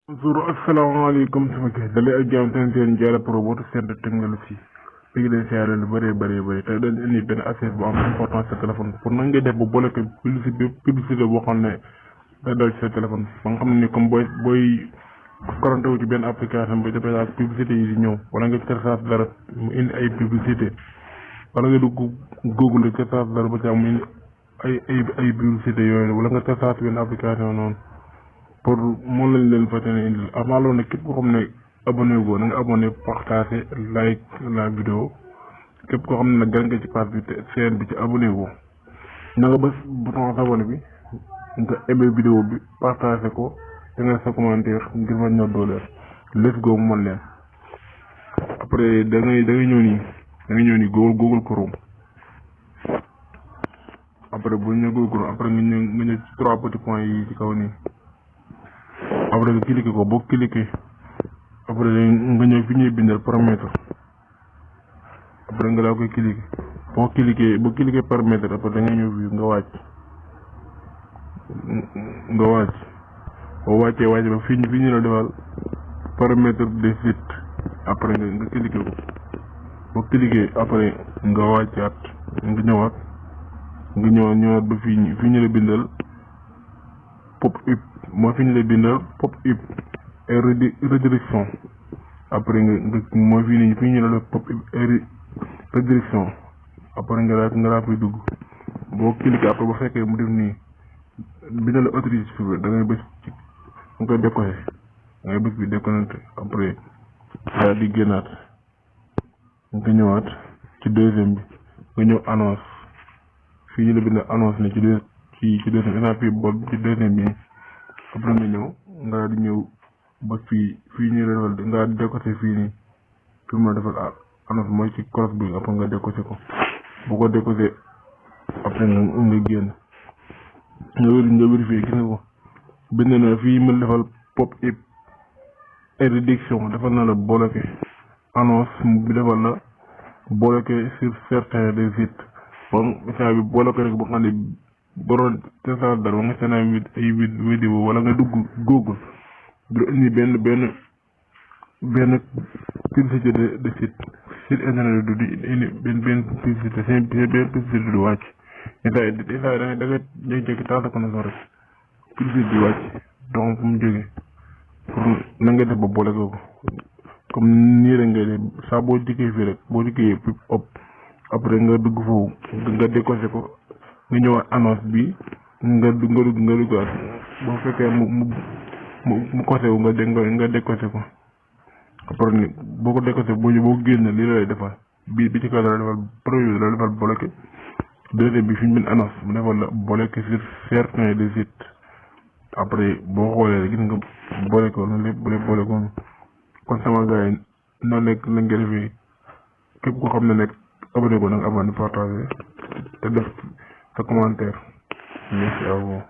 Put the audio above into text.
bonjour asalaamaaleykum sama gars dalee ak jàmm seen Diarra Pro votre chaîne de technologie bi ngi leen siyaare lu bëree bëri tey dañ indi benn affaire bu am importance sa téléphone pour nan ngay def ba bloqué publicité boo xam ne day dal ci sa téléphone ba nga xam ne ni comme booy connecté wu ci benn application bi dafay ak publicité yi di ñëw wala nga télécharge dara mu indi ay publicité wala nga dugg Google di télécharge dara ba ci am mu indi ay publicité yooyu wala nga télécharge benn application noonu pour moom lañ leen fas yéene indil avant loolu nag képp koo xam ne abonné wu na nga abonné partagé like la vidéo képp koo xam ne nag gan nga ci page bi te chaîne bi ci abonné wu na nga bës bouton s'abonné bi nga aimé vidéo bi partagé ko te nga sa commentaire ngir ma ñëw dooleel let's go mu mën leen après da ngay ñëw nii Google Chrome après bu ñu Google Chrome après nga ñëw ci trois petits points yi ci kaw nii après nga cliqué ko boo cliqué après nga ñëw fi ñuy bindal paramètre après nga daa koy cliqué boo cliqué paramètre après da ngay ñëw fii nga wàcc boo wàccee ba fi ñu la defal paramètre de site après nga cliqué ko boo cliqué après nga wàccaat nga ñëwaat ba fi ñu la bindal pop-up moo fi ñu la bindal pop-up et redirection après nga moo fi ñu la def pop-up et redirection après nga daa fay dugg boo cliqué après ba fekkee mu def nii bindal la autorise fi da ngay bës ci nga koy décoché da ngay bës bi déconnecté après daal di génnaat nga ñëwaat ci deuxième bi nga ñëw annonce fii ñu la bindal annonce ne ci deuxième instant fii boobu ci deuxième bi après nga ñëw nga daal di ñëw ba fii ñu la defal nga décoché fii nii fi mu la defal annonce mooy ci cross bi après nga décoché ko bu ko décoché après nga génn nga vérifié gis nga ko bind na fii mu defal pop-up et réduction defal na la bloqué annonce bi defal la bloqué sur certains des sites bon message bi bloqué rek boo xam ne boroon télécharge dara nga seen ay vidéo wala nga dugg Google du indi benn publicité de site internet du indi benn publicité seen benn publicité du wàcc da nga jékki-jékki taal sa connexion rek publicité di wàcc donc fu mu jógee pour na nga def ba boole ko comme nii rek ngay def saa boo dikkee fii rek boo dikkee pop après nga dugg foofu nga décoché ko nga ñëwaat annonce bi nga duggaat boo fekkee mu côté wu nga décoché ko après ni boo ko décoché boo génne lii la lay defal bi ci kaw la defal premier la defal bloqué deuxième bi fi ñu bind annonce mu defal la bloqué sur certains des sites après boo xoolee gis nga boole ko noonu lépp boole ko kon sama gars yi noonu nekk lañ nga defee képp koo xam ne nekk abonné ko nag abonné partagé te def sa commentaire merci à vous